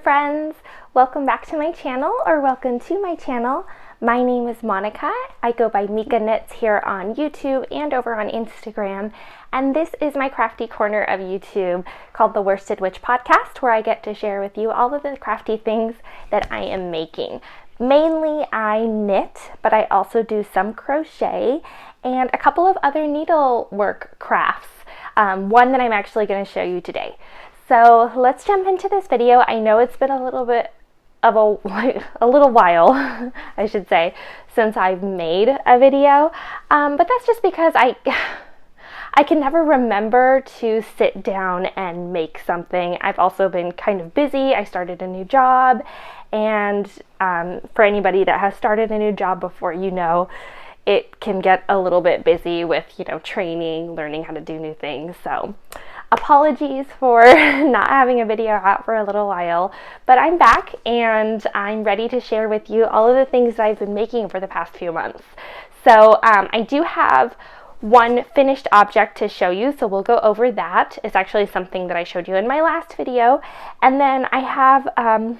friends. Welcome back to my channel, or welcome to my channel. My name is Monica. I go by Mika Knits here on YouTube and over on Instagram. And this is my crafty corner of YouTube called the Worsted Witch Podcast, where I get to share with you all of the crafty things that I am making. Mainly I knit, but I also do some crochet and a couple of other needlework crafts. One that I'm actually going to show you today. So let's jump into this video. I know it's been a little bit of a little while, I should say, since I've made a video, but that's just because I can never remember to sit down and make something. I've also been kind of busy. I started a new job, and for anybody that has started a new job before, you know, it can get a little bit busy with, you know, training, learning how to do new things. So apologies for not having a video out for a little while, but I'm back and I'm ready to share with you all of the things that I've been making for the past few months. So I do have one finished object to show you, so we'll go over that. It's actually something that I showed you in my last video. And then I have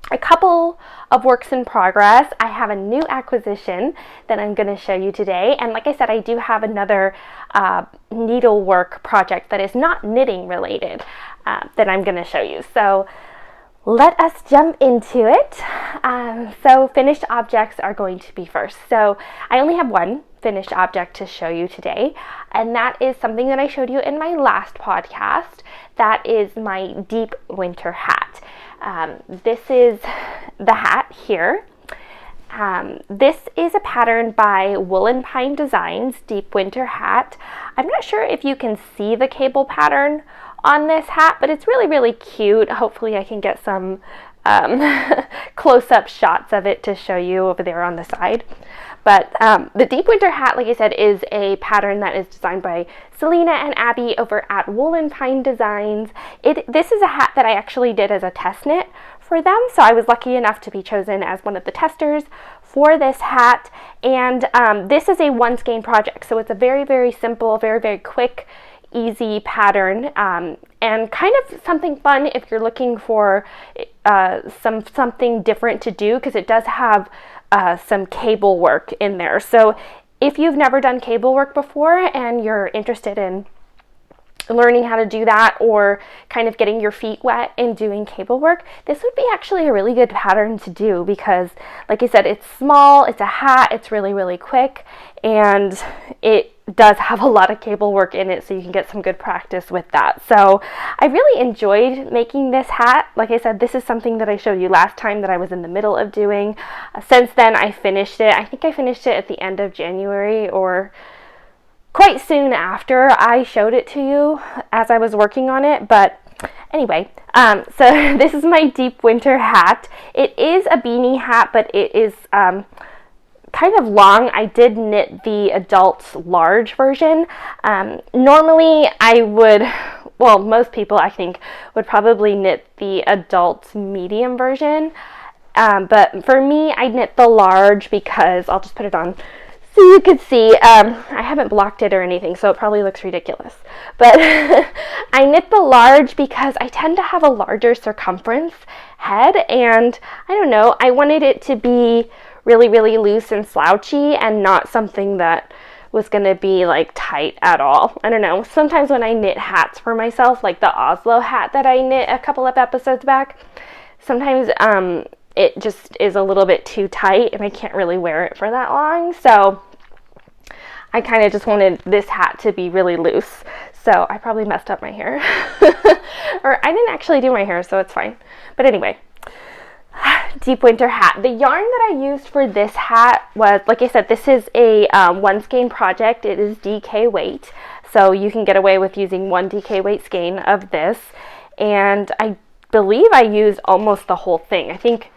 a couple of works in progress. I have a new acquisition that I'm going to show you today, and like I said, I do have another needlework project that is not knitting related that I'm going to show you. So let us jump into it. So finished objects are going to be first. So I only have one finished object to show you today, and that is something that I showed you in my last podcast. That is my deep winter hat. This is the hat here. This is a pattern by Woolen Pine Designs, Deep Winter Hat. I'm not sure if you can see the cable pattern on this hat, but it's really, really cute. Hopefully I can get some close-up shots of it to show you over there on the side. But the Deep Winter Hat, like I said, is a pattern that is designed by Selena and Abby over at Woolen Pine Designs. This is a hat that I actually did as a test knit for them, so I was lucky enough to be chosen as one of the testers for this hat. And this is a one skein project, so it's a very, very simple, very, very quick, easy pattern, and kind of something fun if you're looking for something different to do, because it does have some cable work in there. So if you've never done cable work before and you're interested in learning how to do that, or kind of getting your feet wet in doing cable work, this would be actually a really good pattern to do, because like I said, it's small, it's a hat, it's really, really quick, and it does have a lot of cable work in it, so you can get some good practice with that. So I really enjoyed making this hat. Like I said, this is something that I showed you last time that I was in the middle of doing. Since then, I finished it. I think I finished it at the end of January, or quite soon after I showed it to you as I was working on it. But anyway, so this is my deep winter hat. It is a beanie hat, but it is kind of long. I did knit the adult large version. Normally I would, well, most people I think would probably knit the adult medium version, but for me I knit the large because, I'll just put it on so you can see, I haven't blocked it or anything, so it probably looks ridiculous, but I knit the large because I tend to have a larger circumference head, and I don't know, I wanted it to be really, really loose and slouchy and not something that was going to be like tight at all. I don't know, sometimes when I knit hats for myself, like the Oslo hat that I knit a couple of episodes back, sometimes it just is a little bit too tight and I can't really wear it for that long. So I kind of just wanted this hat to be really loose. So I probably messed up my hair. Or I didn't actually do my hair, so it's fine. But anyway, deep winter hat. The yarn that I used for this hat was, like I said, this is a one skein project. It is DK weight, so you can get away with using one DK weight skein of this. And I believe I used almost the whole thing. I think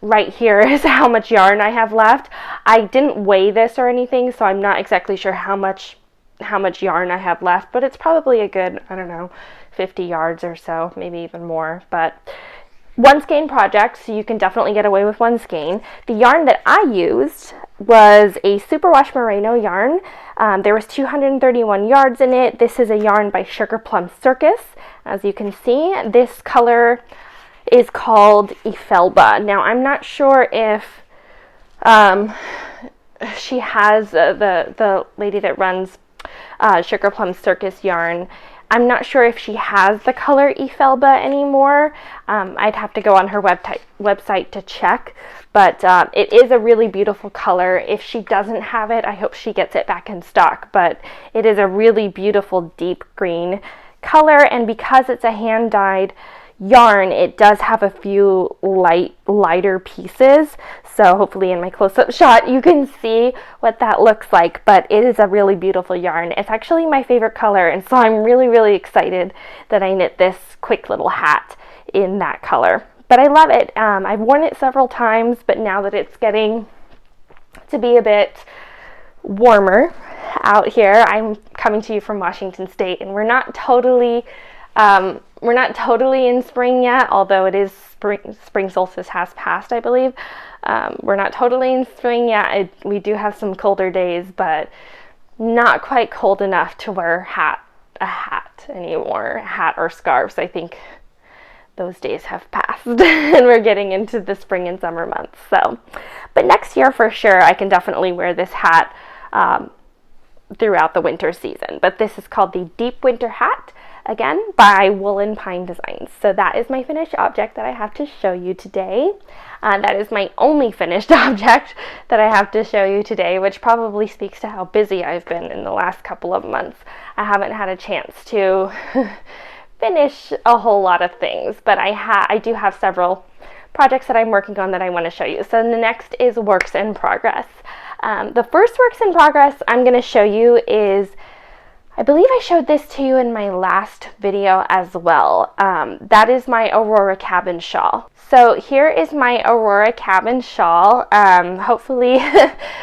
right here is how much yarn I have left. I didn't weigh this or anything, so I'm not exactly sure how much yarn I have left, but it's probably a good, I don't know, 50 yards or so, maybe even more. But one skein project, so you can definitely get away with one skein. The yarn that I used was a superwash merino yarn. There was 231 yards in it. This is a yarn by Sugar Plum Circus. As you can see, this color is called Efelba. Now, I'm not sure if she has the lady that runs Sugar Plum Circus Yarn. I'm not sure if she has the color Efelba anymore. I'd have to go on her website to check, but it is a really beautiful color. If she doesn't have it, I hope she gets it back in stock, but it is a really beautiful deep green color, and because it's a hand-dyed yarn, it does have a few lighter pieces, so hopefully in my close-up shot you can see what that looks like, but it is a really beautiful yarn. It's actually my favorite color, and so I'm really excited that I knit this quick little hat in that color. But I love it. I've worn it several times, but now that it's getting to be a bit warmer out here, I'm coming to you from Washington State, and we're not totally in spring yet, although it is spring solstice has passed, I believe. We're not totally in spring yet. We do have some colder days, but not quite cold enough to wear a hat anymore, hat or scarves. I think those days have passed and we're getting into the spring and summer months. So, but next year for sure, I can definitely wear this hat throughout the winter season. But this is called the Deep Winter Hat, again by Woolen Pine Designs. So that is my finished object that I have to show you today. That is my only finished object that I have to show you today, which probably speaks to how busy I've been in the last couple of months. I haven't had a chance to finish a whole lot of things, but I do have several projects that I'm working on that I want to show you. So the next is works in progress. The first works in progress I'm going to show you is, I believe I showed this to you in my last video as well. That is my Aurora cabin shawl. So here is my Aurora cabin shawl. Hopefully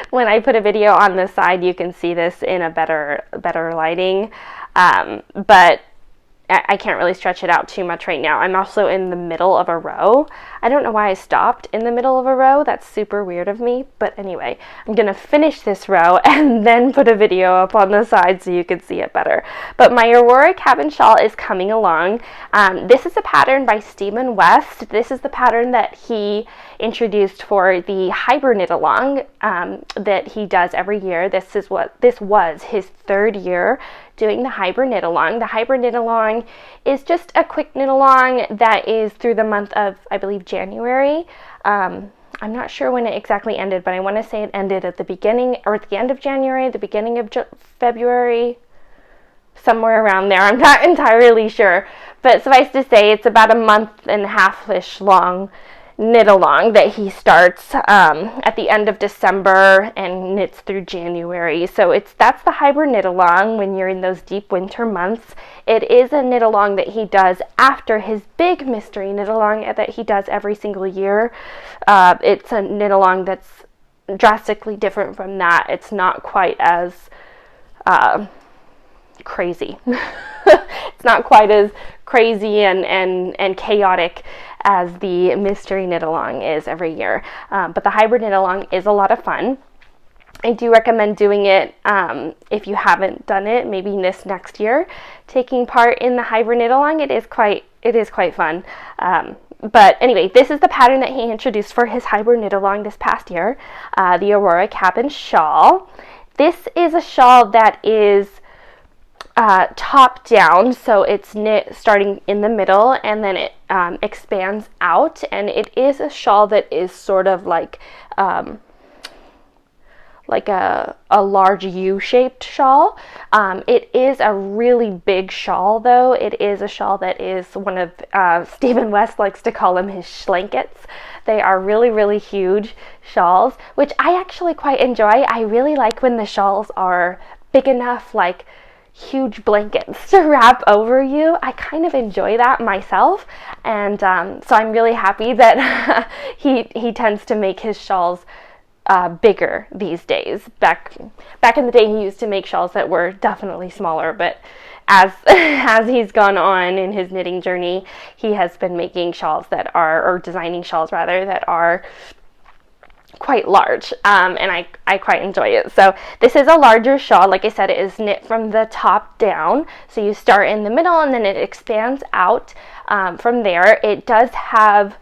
when I put a video on the side you can see this in a better lighting. But I can't really stretch it out too much right now. I'm also in the middle of a row. I don't know why I stopped in the middle of a row. That's super weird of me. But anyway, I'm going to finish this row and then put a video up on the side so you can see it better. But my Aurora cabin shawl is coming along. This is a pattern by Stephen West. This is the pattern that he introduced for the Hyper Knit Along that he does every year. This was his third year doing the Hyper Knit Along. The Hyper Knit Along is just a quick knit along that is through the month of, I believe, January. I'm not sure when it exactly ended, but I want to say it ended at the beginning or at the end of January, the beginning of February, somewhere around there. I'm not entirely sure, but suffice to say it's about a month and a half-ish long knit along that he starts at the end of December and knits through January. So that's the Hyper Knit Along when you're in those deep winter months. It is a knit along that he does after his big mystery knit along that he does every single year. It's a knit along that's drastically different from that. It's not quite as crazy. It's not quite as crazy and chaotic as the mystery knit along is every year. But the hybrid knit along is a lot of fun. I do recommend doing it if you haven't done it, maybe this next year, taking part in the hybrid knit along. It is quite fun. But anyway, this is the pattern that he introduced for his hybrid knit along this past year, the Aurora cabin shawl. This is a shawl that is top down, so it's knit starting in the middle and then it expands out, and it is a shawl that is sort of like a large U-shaped shawl. It is a really big shawl though. It is a shawl that is one of Stephen West likes to call them his schlankets. They are really huge shawls, which I actually quite enjoy. I really like when the shawls are big enough, like huge blankets to wrap over you. I kind of enjoy that myself, and so I'm really happy that he tends to make his shawls bigger these days. Back in the day, he used to make shawls that were definitely smaller, but as he's gone on in his knitting journey, he has been making shawls that are, or designing shawls rather, that are quite large, and I quite enjoy it. So this is a larger shawl. Like I said, it is knit from the top down. So you start in the middle and then it expands out from there. It does have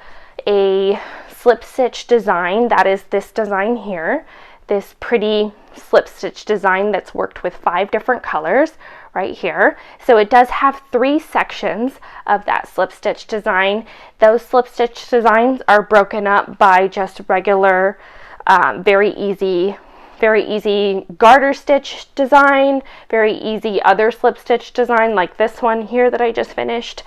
a slip stitch design. That is this design here, this pretty slip stitch design that's worked with 5 different colors right here. So it does have 3 sections of that slip stitch design. Those slip stitch designs are broken up by just regular, very easy garter stitch design, very easy other slip stitch design like this one here that I just finished.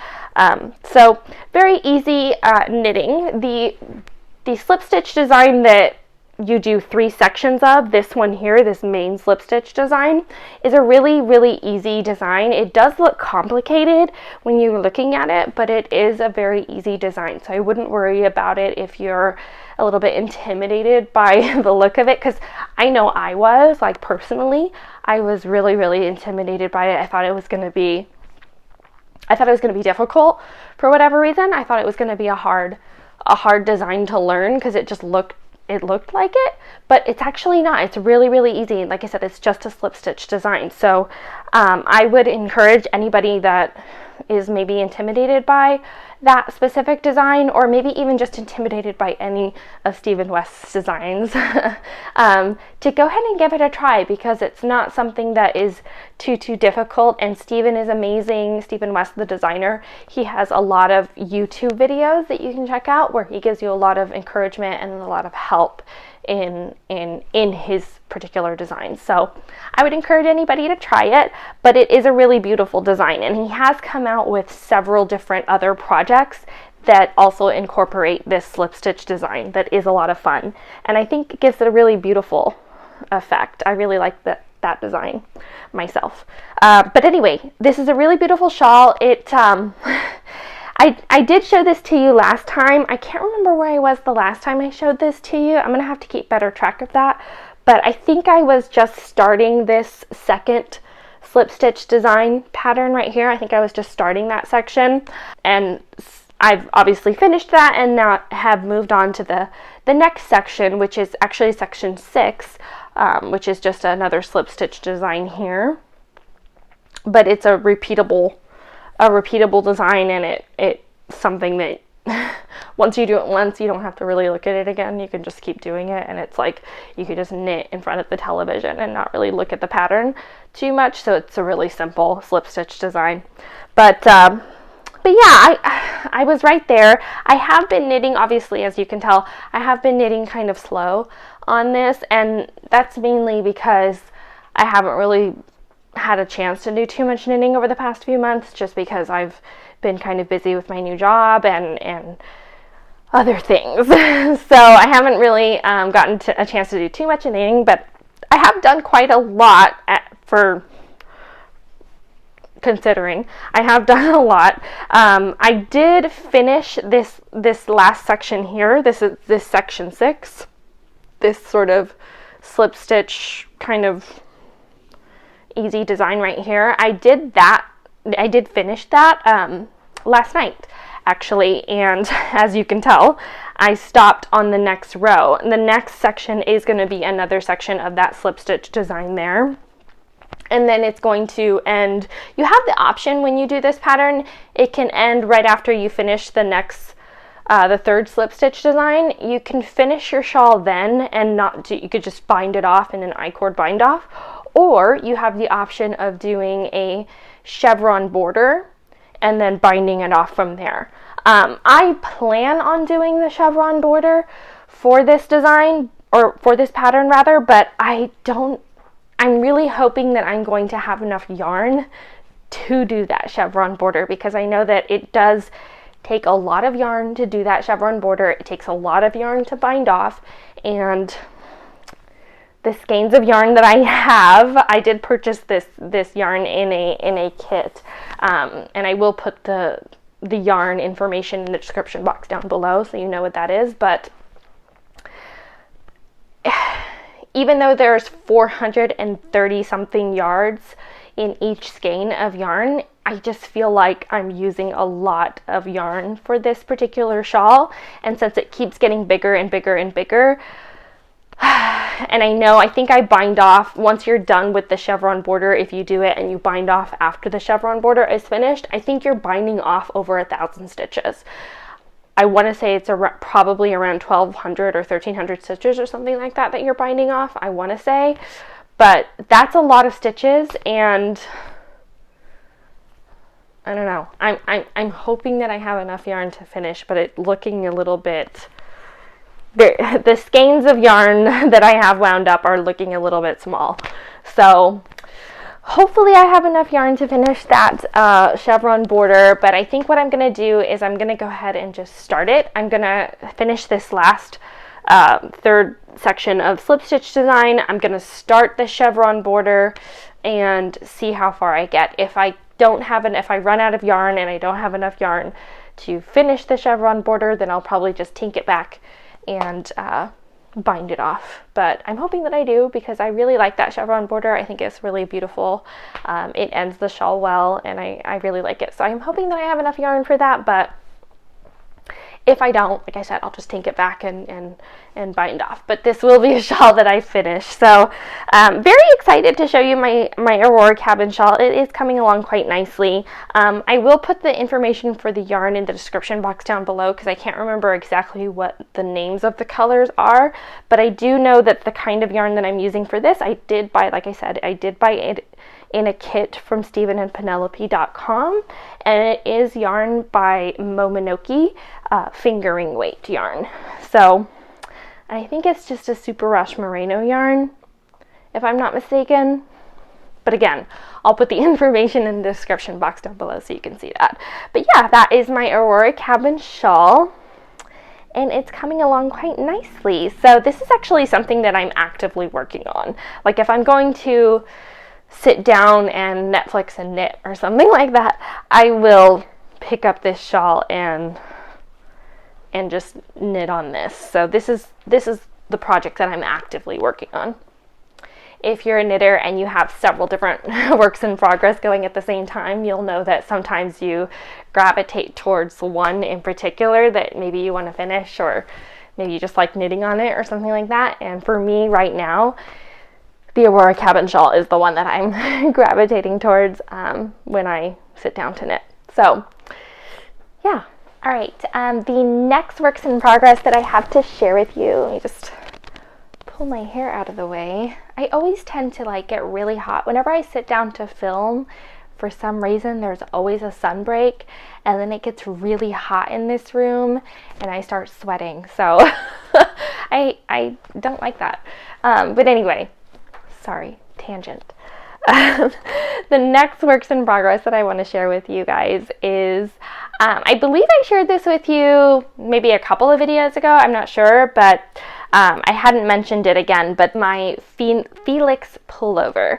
So very easy knitting. The slip stitch design that you do 3 sections of, this one here, this main slip stitch design, is a really easy design. It does look complicated when you're looking at it, but it is a very easy design. So I wouldn't worry about it if you're a little bit intimidated by the look of it, because I know I was, like personally, I was really intimidated by it. I thought it was going to be difficult for whatever reason. I thought it was going to be a hard design to learn because it looked like it, but it's actually not. It's really easy. And like I said, it's just a slip stitch design. So I would encourage anybody that is maybe intimidated by that specific design, or maybe even just intimidated by any of Stephen West's designs, to go ahead and give it a try, because it's not something that is too difficult. And Stephen is amazing. Stephen West, the designer, he has a lot of YouTube videos that you can check out where he gives you a lot of encouragement and a lot of help in his particular design. So I would encourage anybody to try it, but it is a really beautiful design, and he has come out with several different other projects that also incorporate this slip stitch design that is a lot of fun, and I think it gives it a really beautiful effect. I really like that design myself. But anyway, this is a really beautiful shawl. It I did show this to you last time. I can't remember where I was the last time I showed this to you. I'm going to have to keep better track of that. But I think I was just starting this second slip stitch design pattern right here. I think I was just starting that section. And I've obviously finished that and now have moved on to the next section, which is actually section 6, which is just another slip stitch design here. But it's a repeatable design, and it's something that once you do it once, you don't have to really look at it again. You can just keep doing it, and it's like you could just knit in front of the television and not really look at the pattern too much. So it's a really simple slip stitch design. But yeah, I was right there. I have been knitting, obviously, as you can tell, I have been knitting kind of slow on this, and that's mainly because I haven't really had a chance to do too much knitting over the past few months, just because I've been kind of busy with my new job and other things. So I haven't really gotten a chance to do too much knitting, but I have done quite a lot for considering. I have done a lot. I did finish this last section here. This is this section 6. This sort of slip stitch kind of easy design right here. I did finish that last night, actually, and as you can tell, I stopped on the next row. And the next section is going to be another section of that slip stitch design there. And then it's going to end. You have the option when you do this pattern, it can end right after you finish the next the third slip stitch design. You can finish your shawl then and you could just bind it off in an I-cord bind off, or you have the option of doing a chevron border and then binding it off from there. I plan on doing the chevron border for this design, or for this pattern rather, but I'm really hoping that I'm going to have enough yarn to do that chevron border, because I know that it does take a lot of yarn to do that chevron border. It takes a lot of yarn to bind off, and the skeins of yarn that I have, I did purchase this yarn in a kit, and I will put the yarn information in the description box down below so you know what that is. But even though there's 430 something yards in each skein of yarn, I just feel like I'm using a lot of yarn for this particular shawl, and since it keeps getting bigger and bigger and bigger, And I think I bind off once you're done with the chevron border. If you do it and you bind off after the chevron border is finished, I think you're binding off over 1,000 stitches. I want to say it's probably around 1,200 or 1,300 stitches or something like that that you're binding off, I want to say. But that's a lot of stitches, and I don't know. I'm hoping that I have enough yarn to finish, but it's looking a little bit... The skeins of yarn that I have wound up are looking a little bit small. So hopefully I have enough yarn to finish that chevron border, but I think what I'm going to do is I'm going to go ahead and just start it. I'm going to finish this last third section of slip stitch design. I'm going to start the chevron border and see how far I get. If I run out of yarn and I don't have enough yarn to finish the chevron border, then I'll probably just tink it back and bind it off. But I'm hoping that I do, because I really like that chevron border. I think it's really beautiful. It ends the shawl well, and I really like it. So I'm hoping that I have enough yarn for that, but if I don't, like I said, I'll just tink it back and bind off. But this will be a shawl that I finish. So very excited to show you my Aurora cabin shawl. It is coming along quite nicely. I will put the information for the yarn in the description box down below, because I can't remember exactly what the names of the colors are. But I do know that the kind of yarn that I'm using for this, I did buy, like I said, I did buy it in a kit from StephenandPenelope.com, and it is yarn by Momonoki, fingering weight yarn. So I think it's just a super rush merino yarn, if I'm not mistaken. But again, I'll put the information in the description box down below so you can see that. But yeah, that is my Aurora cabin shawl, and it's coming along quite nicely. So this is actually something that I'm actively working on. Like if I'm going to sit down and Netflix and knit or something like that, I will pick up this shawl and just knit on this. So this is the project that I'm actively working on. If you're a knitter and you have several different works in progress going at the same time, you'll know that sometimes you gravitate towards one in particular that maybe you want to finish, or maybe you just like knitting on it or something like that. And for me right now, the Aurora cabin shawl is the one that I'm gravitating towards when I sit down to knit. So yeah. All right, the next works in progress that I have to share with you, let me just pull my hair out of the way. I always tend to like get really hot whenever I sit down to film. For some reason, there's always a sun break, and then it gets really hot in this room and I start sweating. So I don't like that. But anyway, sorry, tangent. The next works in progress that I want to share with you guys is, I believe I shared this with you maybe a couple of videos ago, I'm not sure, but I hadn't mentioned it again, but my Felix Pullover.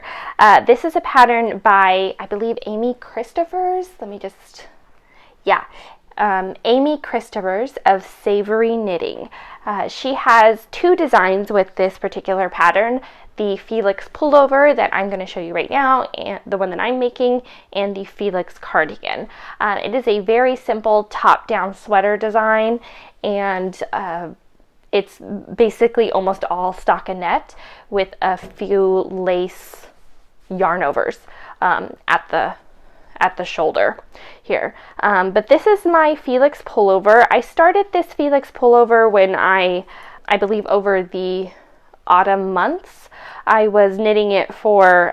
This is a pattern by, I believe, Amy Christophers. Amy Christophers of Savory Knitting. She has two designs with this particular pattern: the Felix Pullover that I'm going to show you right now, and the one that I'm making, and the Felix cardigan. It is a very simple top-down sweater design, and it's basically almost all stockinette with a few lace yarn overs at the shoulder here. But this is my Felix Pullover. I started this Felix Pullover when I believe over the autumn months. I was knitting it for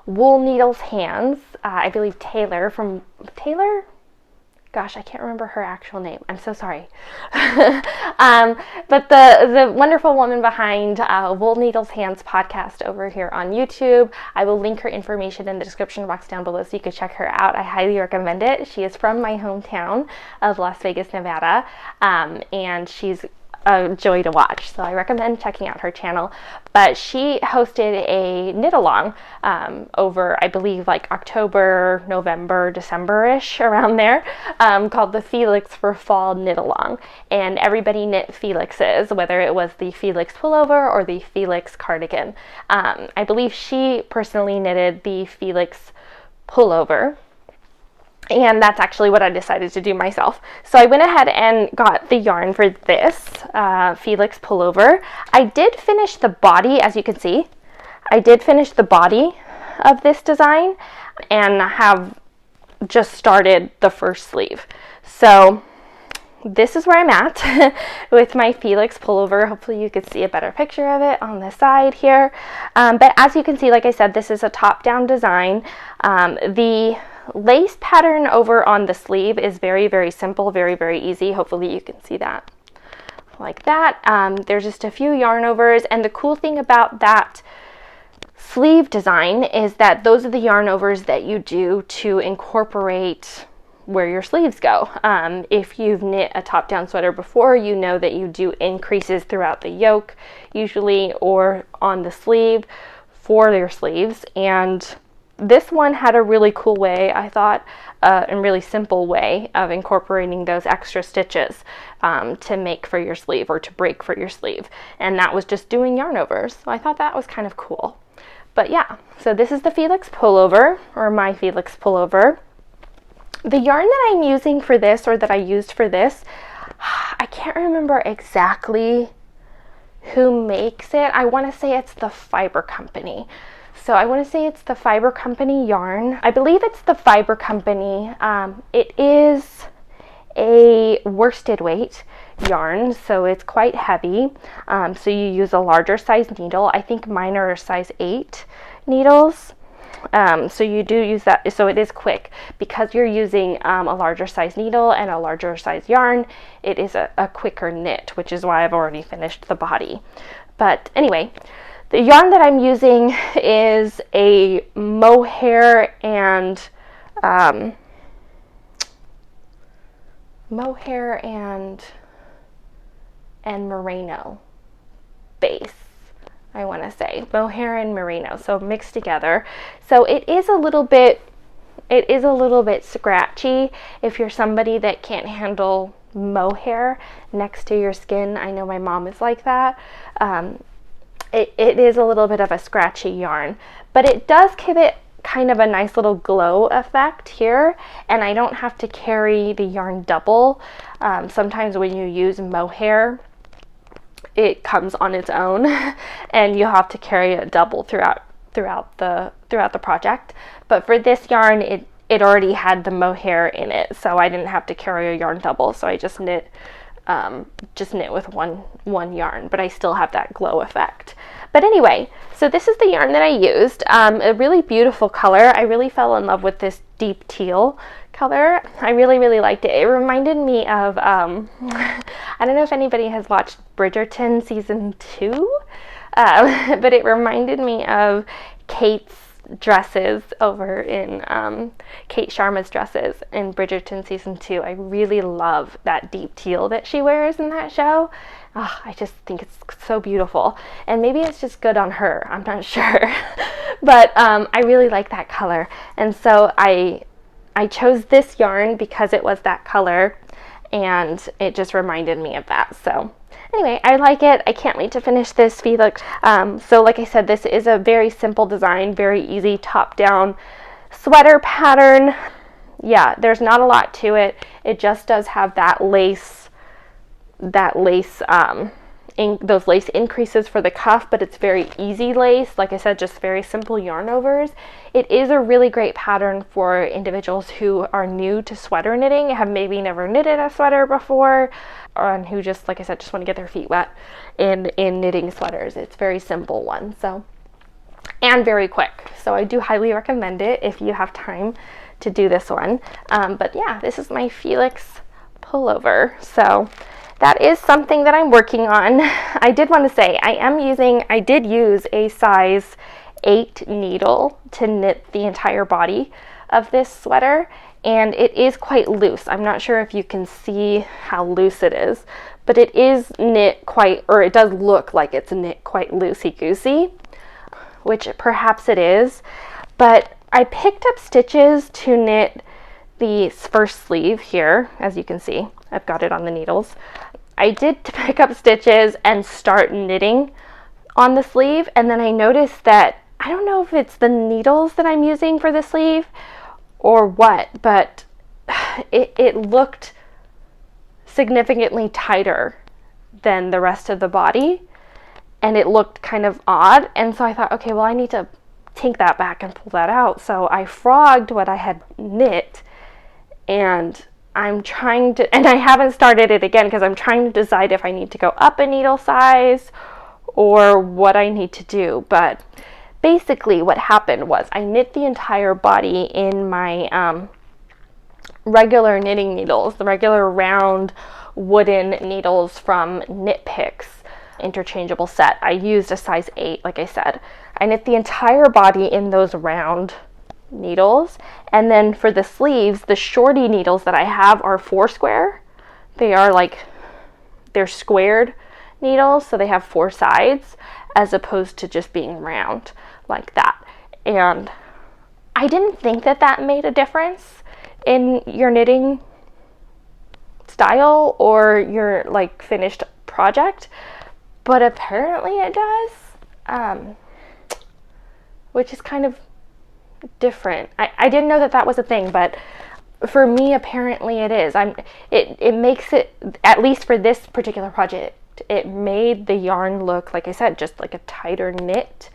Wool Needles Hands. I believe Taylor. Gosh, I can't remember her actual name. I'm so sorry. But the wonderful woman behind Wool Needles Hands podcast over here on YouTube. I will link her information in the description box down below so you can check her out. I highly recommend it. She is from my hometown of Las Vegas, Nevada, and she's a joy to watch, so I recommend checking out her channel. But she hosted a knit along over, I believe, like October, November, December-ish, around there, called the Felix for Fall Knit Along, and everybody knit Felixes, whether it was the Felix Pullover or the Felix cardigan. I believe she personally knitted the Felix Pullover. And that's actually what I decided to do myself. So I went ahead and got the yarn for this, Felix Pullover. I did finish the body, as you can see. I did finish the body of this design and have just started the first sleeve. So this is where I'm at with my Felix Pullover. Hopefully you could see a better picture of it on the side here. But as you can see, like I said, this is a top-down design. The lace pattern over on the sleeve is very, very simple, very, very easy. Hopefully you can see that like that. There's just a few yarn overs, and the cool thing about that sleeve design is that those are the yarn overs that you do to incorporate where your sleeves go. If you've knit a top-down sweater before, you know that you do increases throughout the yoke usually, or on the sleeve for your sleeves, and this one had a really cool way, I thought, and really simple way of incorporating those extra stitches to make for your sleeve or to break for your sleeve. And that was just doing yarn overs. So I thought that was kind of cool. But yeah, so this is the Felix Pullover, or my Felix Pullover. The yarn that I'm using for this, or that I used for this, I can't remember exactly who makes it. I want to say it's the Fiber Company. So I want to say it's the Fiber Company yarn. I believe it's the Fiber Company. It is a worsted weight yarn, so it's quite heavy. So you use a larger size needle. I think mine are size 8 needles. So you do use that, so it is quick. Because you're using a larger size needle and a larger size yarn, it is a quicker knit, which is why I've already finished the body. But anyway, the yarn that I'm using is a mohair and merino base. I want to say mohair and merino, so mixed together. So it is a little bit scratchy if you're somebody that can't handle mohair next to your skin. I know my mom is like that. It is a little bit of a scratchy yarn, but it does give it kind of a nice little glow effect here, and I don't have to carry the yarn double. Sometimes when you use mohair, it comes on its own and you'll have to carry it double throughout the project. But for this yarn, it already had the mohair in it, so I didn't have to carry a yarn double, so I just knit with one yarn, but I still have that glow effect. But anyway, so this is the yarn that I used. A really beautiful color. I really fell in love with this deep teal color. I really, really liked it. It reminded me of, I don't know if anybody has watched Bridgerton season 2, but it reminded me of Kate's dresses over in Kate Sharma's dresses in Bridgerton season 2. I really love that deep teal that she wears in that show. Oh, I just think it's so beautiful, and maybe it's just good on her, I'm not sure. But I really like that color, and so I chose this yarn because it was that color, and it just reminded me of that. So anyway, I like it. I can't wait to finish this Felix. So like I said, this is a very simple design, very easy top-down sweater pattern. Yeah, there's not a lot to it. It just does have that lace, those lace increases for the cuff, but it's very easy lace. Like I said, just very simple yarn overs. It is a really great pattern for individuals who are new to sweater knitting, have maybe never knitted a sweater before, and who just, like I said, just want to get their feet wet in knitting sweaters. It's a very simple one, so, and very quick. So I do highly recommend it if you have time to do this one. But yeah, this is my Felix Pullover. So that is something that I'm working on. I did want to say I did use a size 8 needle to knit the entire body of this sweater, and it is quite loose. I'm not sure if you can see how loose it is, but it is knit quite, or it does look like it's knit quite loosey-goosey, which perhaps it is. But I picked up stitches to knit the first sleeve here, as you can see. I've got it on the needles. I did pick up stitches and start knitting on the sleeve, and then I noticed that, I don't know if it's the needles that I'm using for the sleeve or what, but it looked significantly tighter than the rest of the body, and it looked kind of odd. And so I thought, okay, well, I need to take that back and pull that out. So I frogged what I had knit, and I'm trying to, and I haven't started it again because I'm trying to decide if I need to go up a needle size or what I need to do. But basically what happened was I knit the entire body in my regular knitting needles, the regular round wooden needles from Knit Picks interchangeable set. I used a size 8, like I said. I knit the entire body in those round needles, and then for the sleeves, the shorty needles that I have are 4 square. They are like, they're squared needles, so they have 4 sides as opposed to just being round like that. And I didn't think that that made a difference in your knitting style or your like finished project, but apparently it does, which is kind of different. I didn't know that that was a thing, but for me apparently it is. It makes it, at least for this particular project, it made the yarn look, like I said, just like a tighter knit,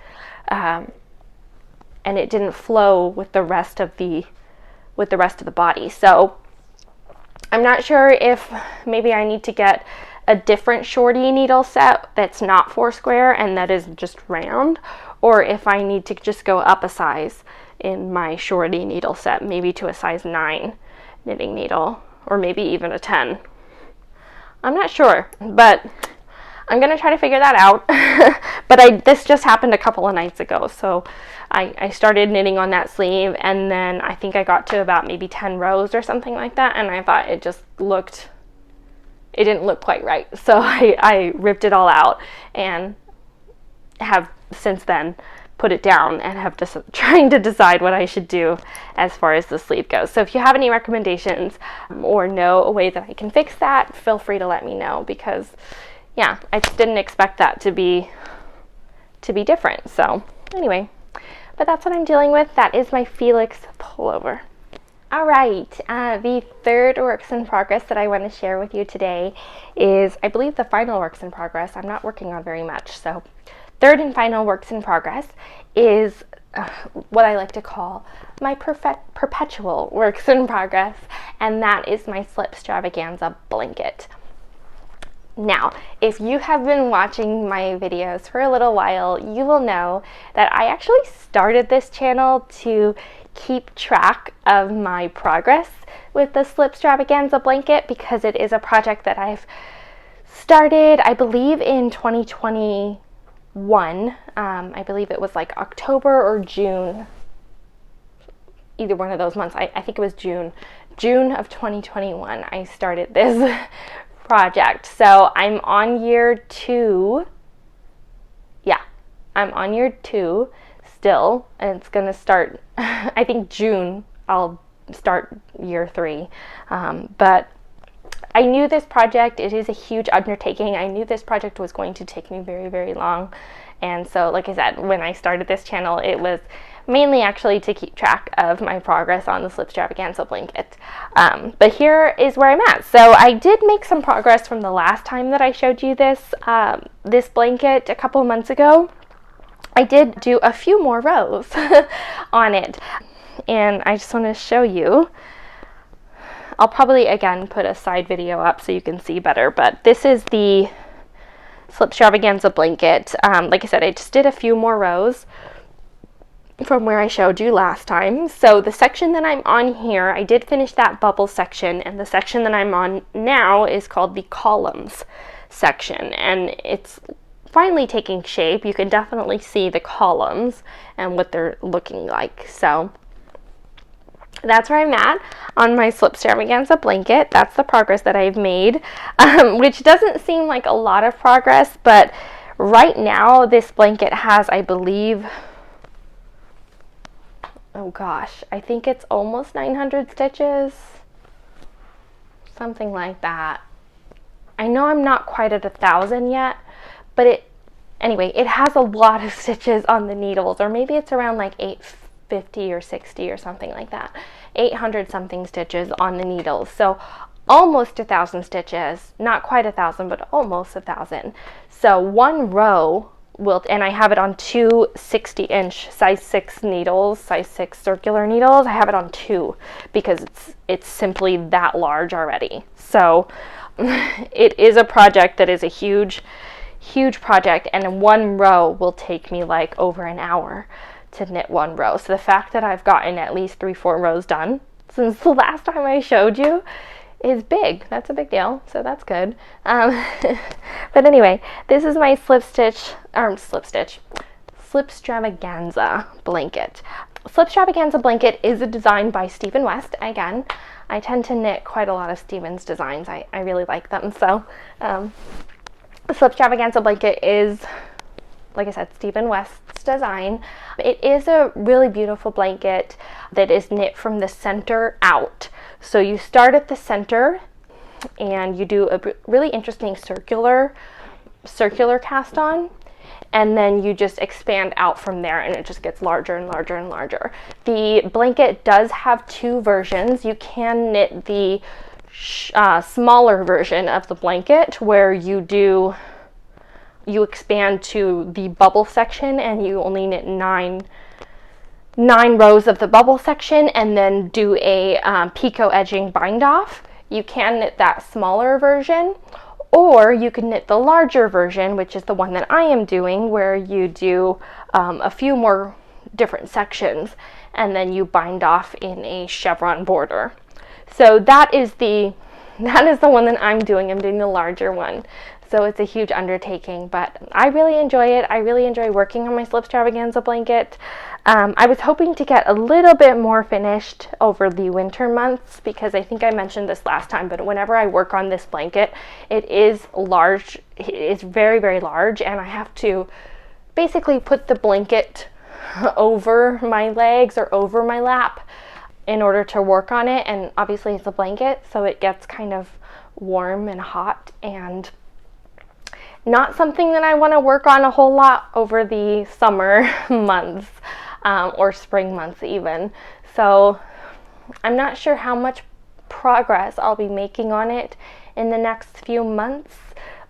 and it didn't flow with the rest of the body. So I'm not sure if maybe I need to get a different shorty needle set that's not 4 square and that is just round, or if I need to just go up a size in my shorty needle set, maybe to a size 9 knitting needle, or maybe even a 10. I'm not sure, but I'm gonna try to figure that out. But this just happened a couple of nights ago, so I started knitting on that sleeve, and then I think I got to about maybe 10 rows or something like that, and I thought it didn't look quite right. So I ripped it all out and have since then put it down and have just trying to decide what I should do as far as the sleeve goes. So if you have any recommendations or know a way that I can fix that, feel free to let me know, because yeah, I just didn't expect that to be different. So anyway, but that's what I'm dealing with. That is my Felix pullover. All right, the third works in progress that I want to share with you today is, I believe, the final works in progress. I'm not working on very much, so third and final works in progress is what I like to call my perpetual works in progress, and that is my Slipstravaganza blanket. Now, if you have been watching my videos for a little while, you will know that I actually started this channel to keep track of my progress with the Slipstravaganza blanket, because it is a project that I've started, I believe, in 2021. I believe it was like October or June, either one of those months. I think it was June of 2021 I started this project. So I'm on year 2. Yeah, I'm on year 2 still, and it's gonna start I think June I'll start year 3. But I knew this project, it is a huge undertaking. I knew this project was going to take me very, very long. And so, like I said, when I started this channel, it was mainly actually to keep track of my progress on the Slipstravaganza blanket. But here is where I'm at. So I did make some progress from the last time that I showed you this, this blanket a couple months ago. I did do a few more rows on it, and I just want to show you. I'll probably again put a side video up so you can see better, but this is the Slipstravaganza blanket. Like I said, I just did a few more rows from where I showed you last time. So the section that I'm on here, I did finish that bubble section, and the section that I'm on now is called the columns section, and it's finally taking shape. You can definitely see the columns and what they're looking like. So that's where I'm at on my Slipstravaganza blanket. That's the progress that I've made, which doesn't seem like a lot of progress, but right now this blanket has, I believe, oh gosh, I think it's almost 900 stitches, something like that. I know I'm not quite at 1,000 yet, but anyway, it has a lot of stitches on the needles, or maybe it's around like 850 or 60 or something like that. 800 something stitches on the needles. So almost 1,000 stitches, not quite 1,000, but almost 1,000. So one row will, and I have it on two 60-inch size 6 needles, size 6 circular needles. I have it on 2 because it's simply that large already. So it is a project that is a huge project, and one row will take me like over an hour to knit one row. So the fact that I've gotten at least 3-4 rows done since the last time I showed you is big. That's a big deal, so that's good. But anyway, this is my Slipstravaganza blanket. Slipstravaganza blanket is a design by Stephen West. Again, I tend to knit quite a lot of Stephen's designs. I really like them. So the Slipstravaganza blanket is, like I said, Stephen West's design. It is a really beautiful blanket that is knit from the center out. So you start at the center and you do a really interesting circular cast on, and then you just expand out from there, and it just gets larger and larger and larger. The blanket does have 2 versions. You can knit the smaller version of the blanket where you expand to the bubble section and you only knit 9 rows of the bubble section and then do a picot edging bind off. You can knit that smaller version, or you can knit the larger version, which is the one that I am doing, where you do a few more different sections and then you bind off in a chevron border. So that is the one that I'm doing. I'm doing the larger one. So it's a huge undertaking, but I really enjoy it. I really enjoy working on my Slipstravaganza blanket. I was hoping to get a little bit more finished over the winter months because I think I mentioned this last time, but whenever I work on this blanket, it is large. It's very, very large, and I have to basically put the blanket over my legs or over my lap in order to work on it. And obviously it's a blanket, so it gets kind of warm and hot, and not something that I want to work on a whole lot over the summer months or spring months even. So I'm not sure how much progress I'll be making on it in the next few months,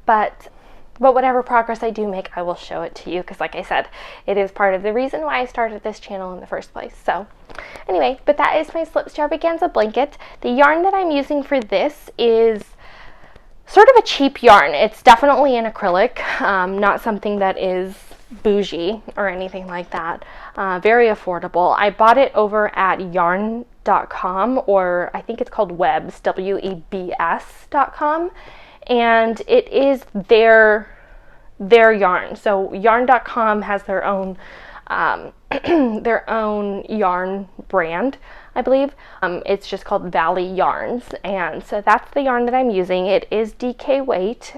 but whatever progress I do make, I will show it to you because, like I said, it is part of the reason why I started this channel in the first place. So anyway, but that is my Slipstravaganza blanket. The yarn that I'm using for this is sort of a cheap yarn. It's definitely an acrylic, not something that is bougie or anything like that. Very affordable. I bought it over at yarn.com, or I think it's called Webs, WEBS.com, and it is their yarn. So yarn.com has their own yarn brand, I believe. It's just called Valley Yarns, and so that's the yarn that I'm using. It is DK weight,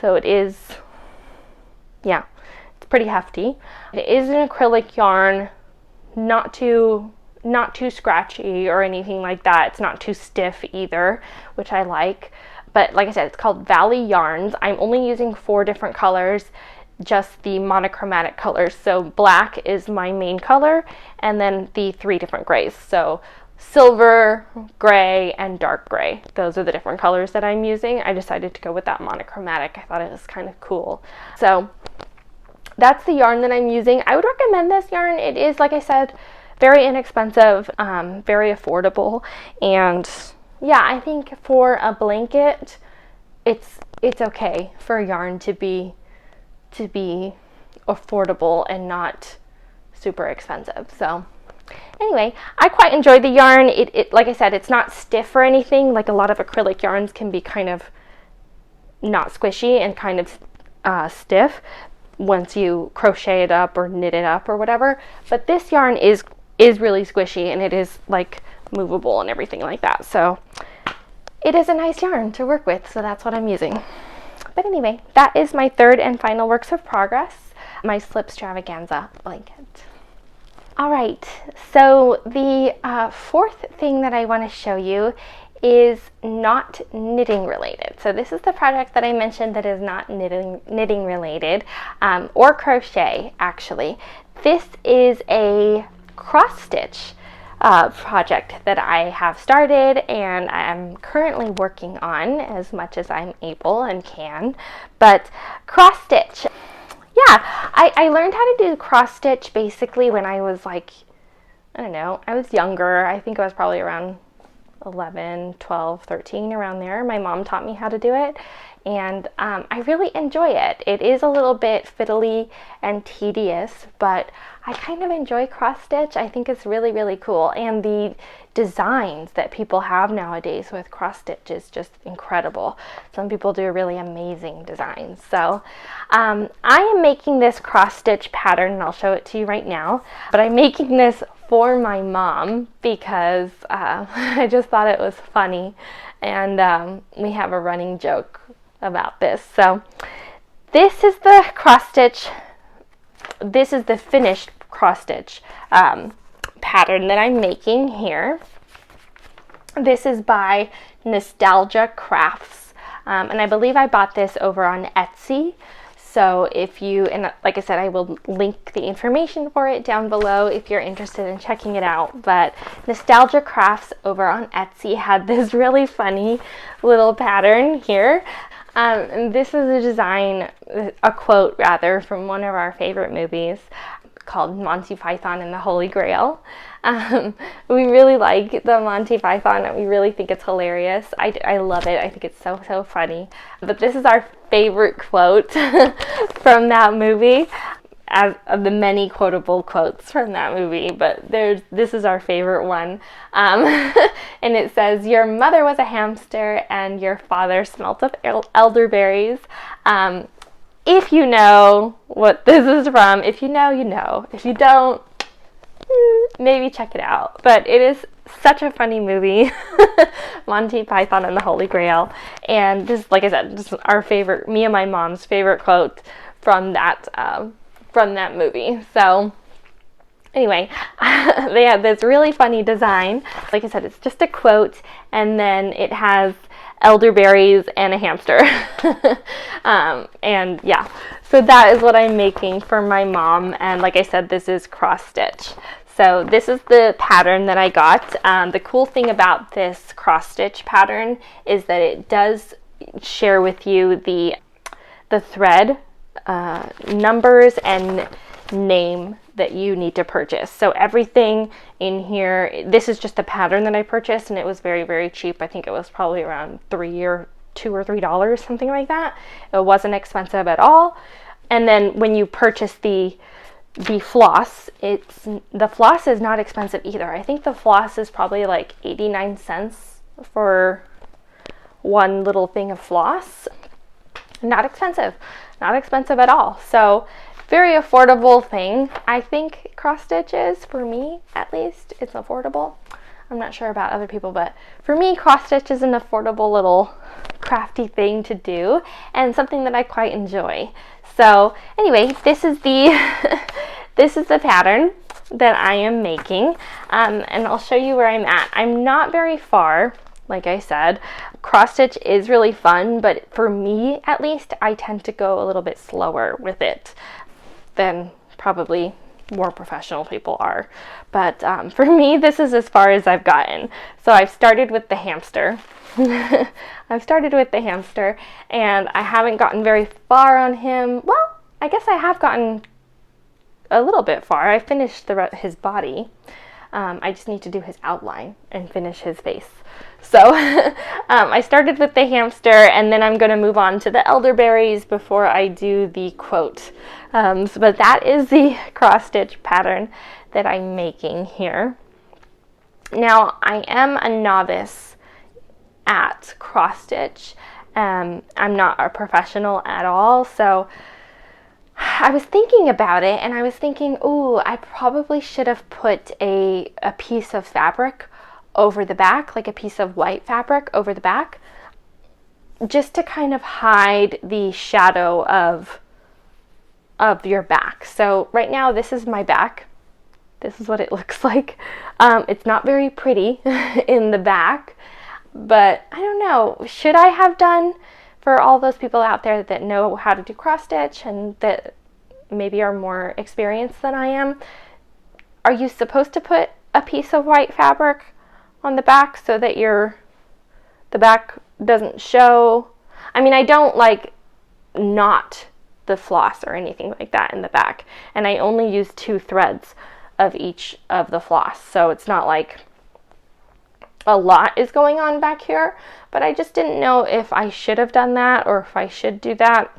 so it is, yeah, it's pretty hefty. It is an acrylic yarn, not too scratchy or anything like that. It's not too stiff either, which I like. But like I said, it's called Valley Yarns. I'm only using 4 different colors, just the monochromatic colors. So black is my main color, and then the 3 different grays. So silver, gray, and dark gray. Those are the different colors that I'm using. I decided to go with that monochromatic. I thought it was kind of cool. So that's the yarn that I'm using. I would recommend this yarn. It is, like I said, very inexpensive, very affordable, and yeah, I think for a blanket, it's okay for yarn to be affordable and not super expensive. So anyway, I quite enjoy the yarn. It like I said, it's not stiff or anything. Like a lot of acrylic yarns can be kind of not squishy and kind of stiff once you crochet it up or knit it up or whatever. But this yarn is really squishy, and it is like movable and everything like that. So it is a nice yarn to work with, so that's what I'm using. But anyway, that is my 3rd and final works of progress, my Slipstravaganza blanket. All right, so the 4th thing that I want to show you is not knitting related. So this is the project that I mentioned that is not knitting related or crochet actually. This is a cross stitch project that I have started and I'm currently working on as much as I'm able and can. But cross stitch, yeah, I learned how to do cross stitch basically when I was like, I don't know, I was younger. I think I was probably around 11, 12, 13, around there. My mom taught me how to do it, and I really enjoy it. It is a little bit fiddly and tedious, but I kind of enjoy cross stitch. I think it's really, really cool, and the designs that people have nowadays with cross stitch is just incredible. Some people do really amazing designs. So I am making this cross stitch pattern, and I'll show it to you right now, but I'm making this for my mom because I just thought it was funny, and we have a running joke about this. So this is the cross stitch. This is the finished cross stitch pattern that I'm making here. This is by Nostalgia Crafts, and I believe I bought this over on Etsy. So if you, and like I said, I will link the information for it down below if you're interested in checking it out. But Nostalgia Crafts over on Etsy had this really funny little pattern here. And this is a design, a quote rather, from one of our favorite movies called Monty Python and the Holy Grail. We really like the Monty Python, and we really think it's hilarious. I love it. I think it's so, so funny. But this is our favorite quote from that movie, as of the many quotable quotes from that movie, but this is our favorite one. And it says, "Your mother was a hamster and your father smelt of elderberries." If you know what this is from, if you know, you know. If you don't, maybe check it out. But it is such a funny movie, Monty Python and the Holy Grail. And this, like I said, this is our favorite, me and my mom's favorite quote from that movie. So anyway, they have this really funny design. Like I said, it's just a quote, and then it has elderberries and a hamster. And yeah, so that is what I'm making for my mom. And like I said, this is cross stitch. So this is the pattern that I got. The cool thing about this cross stitch pattern is that it does share with you the thread numbers and name that you need to purchase. So everything in here, this is just a pattern that I purchased, and it was very, very cheap. I think it was probably around $2 or $3, something like that. It wasn't expensive at all. And then when you purchase the floss, the floss is not expensive either. I think the floss is probably like 89 cents for one little thing of floss. Not expensive at all. So very affordable thing. I think cross stitch is, for me at least, it's affordable. I'm not sure about other people, but for me, cross stitch is an affordable little crafty thing to do, and something that I quite enjoy. So anyway, this is the this is the pattern that I am making, and I'll show you where I'm at. I'm not very far. Like I said, cross stitch is really fun, but for me at least, I tend to go a little bit slower with it than probably more professional people are. But for me, this is as far as I've gotten. So I've started with the hamster. I've started with the hamster, and I haven't gotten very far on him. Well, I guess I have gotten a little bit far. I finished his body. I just need to do his outline and finish his face. So I started with the hamster, and then I'm going to move on to the elderberries before I do the quote. But that is the cross stitch pattern that I'm making here. Now, I am a novice at cross stitch. I'm not a professional at all, so I was thinking about it, and I was thinking, ooh, I probably should have put a piece of fabric over the back, like a piece of white fabric over the back, just to kind of hide the shadow of your back. So right now, this is my back. This is what it looks like. It's not very pretty in the back, but I don't know, should I have done, for all those people out there that know how to do cross stitch and that maybe are more experienced than I am, are you supposed to put a piece of white fabric on the back so that the back doesn't show? I mean, I don't like knot the floss or anything like that in the back, and I only use 2 threads of each of the floss, so it's not like a lot is going on back here, but I just didn't know if I should have done that or if I should do that.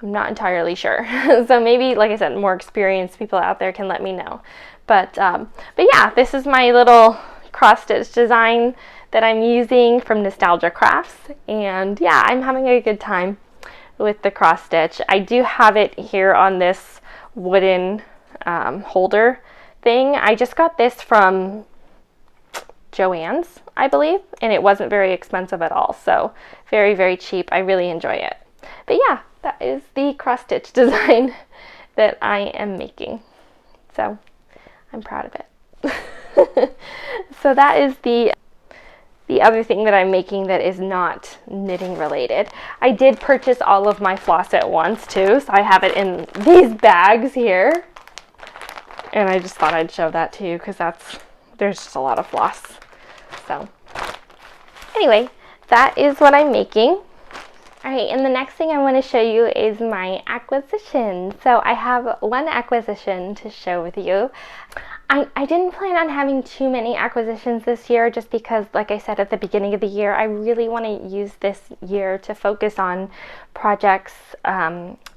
I'm not entirely sure. So maybe, like I said, more experienced people out there can let me know. But yeah, this is my little cross stitch design that I'm using from Nostalgia Crafts, and yeah, I'm having a good time with the cross stitch. I do have it here on this wooden holder thing. I just got this from Joann's, I believe, and it wasn't very expensive at all, so very, very cheap. I really enjoy it. But yeah, that is the cross stitch design that I am making, so I'm proud of it. So that is the other thing that I'm making that is not knitting related. I did purchase all of my floss at once too, so I have it in these bags here, and I just thought I'd show that to you because there's just a lot of floss. So anyway, that is what I'm making. Alright, and the next thing I want to show you is my acquisition. So I have one acquisition to share with you. I didn't plan on having too many acquisitions this year just because, like I said at the beginning of the year, I really want to use this year to focus on projects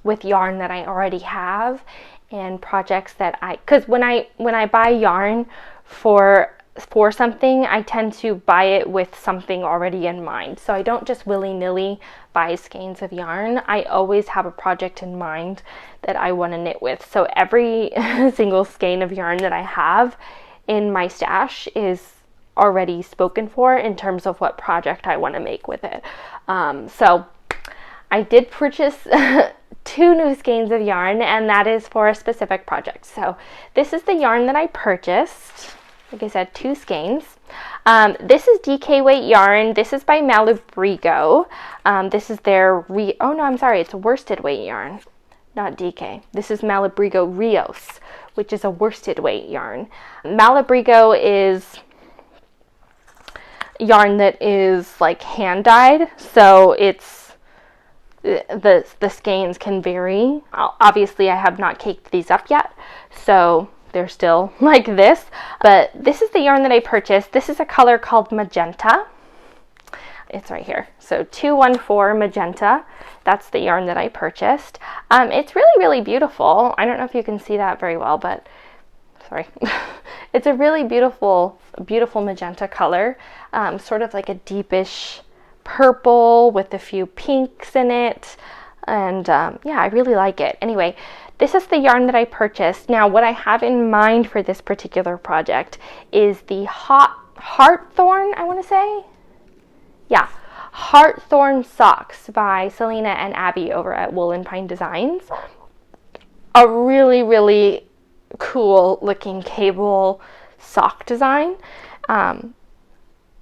with yarn that I already have, and projects that because when I buy yarn for something, I tend to buy it with something already in mind. So I don't just willy-nilly buy skeins of yarn. I always have a project in mind that I want to knit with. So every single skein of yarn that I have in my stash is already spoken for in terms of what project I want to make with it. So I did purchase 2 new skeins of yarn, and that is for a specific project. So this is the yarn that I purchased. Like I said, 2 skeins. This is DK weight yarn. This is by Malabrigo. This is their oh no, I'm sorry, it's a worsted weight yarn, not DK. This is Malabrigo Rios, which is a worsted weight yarn. Malabrigo is yarn that is like hand dyed, so it's the skeins can vary. Obviously, I have not caked these up yet, so they're still like this, but this is the yarn that I purchased. This is a color called Magenta. It's right here. So 214 Magenta. That's the yarn that I purchased. It's really, really beautiful. I don't know if you can see that very well, but sorry. It's a really beautiful, beautiful magenta color. Sort of like a deepish purple with a few pinks in it. And yeah, I really like it. Anyway, this is the yarn that I purchased. Now, what I have in mind for this particular project is the Heartthorn, I want to say. Yeah, Heartthorn Socks by Selena and Abby over at Wool & Pine Designs. A really, really cool looking cable sock design,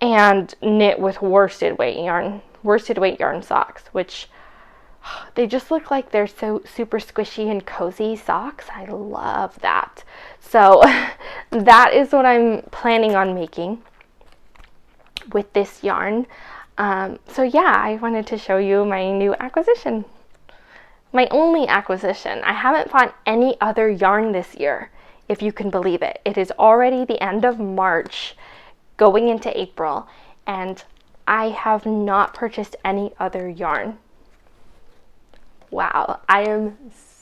and knit with worsted weight yarn socks, which they just look like they're so super squishy and cozy socks. I love that. So that is what I'm planning on making with this yarn. So yeah, I wanted to show you my new acquisition. My only acquisition. I haven't bought any other yarn this year, if you can believe it. It is already the end of March, going into April, and I have not purchased any other yarn. Wow, I am